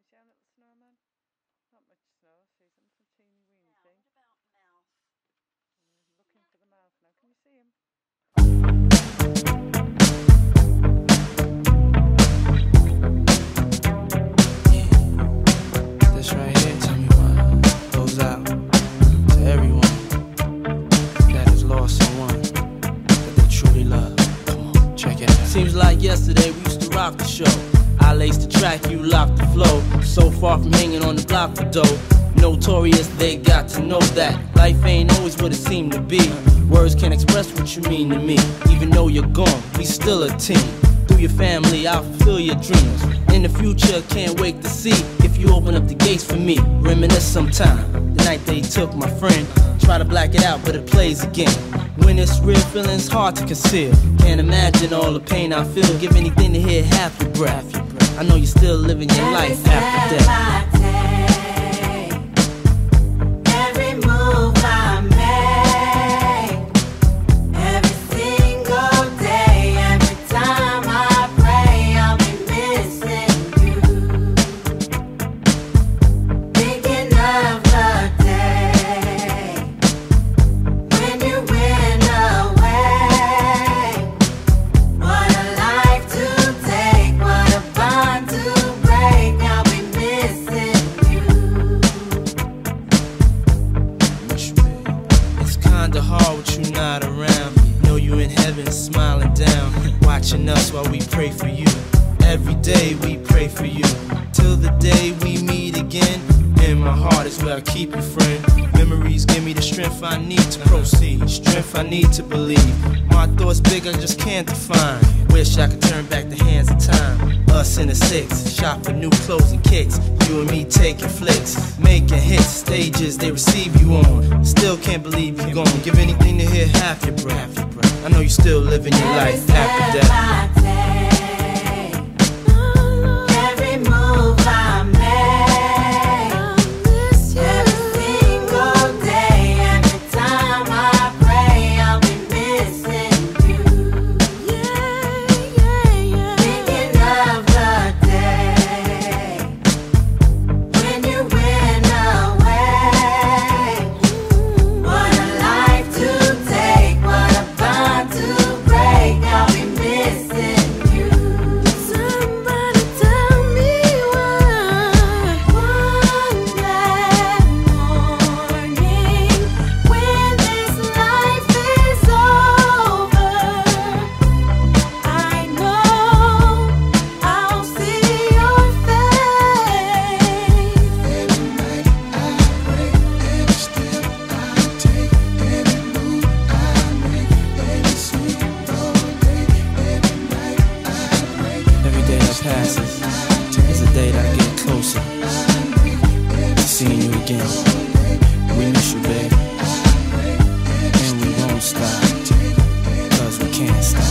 see our little snowman? Not much snow, she's a little teeny weeny thing. What about Mouth? Looking for the mouth now. Can you see him? This right here, tell me what goes out to everyone that has lost someone that they truly love. Come on, check it out. Seems like yesterday we used to rock the show. I laced the track, you locked the flow. So far from hanging on the block for dough. Notorious, they got to know that life ain't always what it seemed to be. Words can't express what you mean to me. Even though you're gone, we still a team. Through your family, I'll fulfill your dreams. In the future, can't wait to see if you open up the gates for me. Reminisce sometime, the night they took my friend. Try to black it out, but it plays again. When it's real, feeling's hard to conceal. Can't imagine all the pain I feel. Give anything to hear half your breath. I know you're still living your life after death. Hard with you not around. Know you in heaven smiling down, watching us while we pray for you. Every day we pray for you, till the day we meet again. In my heart is where I keep you, friend. Memories give me the strength I need to proceed, strength I need to believe. My thoughts big, I just can't define. Wish I could turn back the hands of time. Us in the six, shop for new clothes and kicks. You and me taking flicks, making hits, stages they receive you on. Still can't believe you're gone. Give anything to hear half your breath. I know you're still living your life after death. Passes is a day that I get closer to seeing you again. We miss you, babe, and we won't stop, 'cause we can't stop.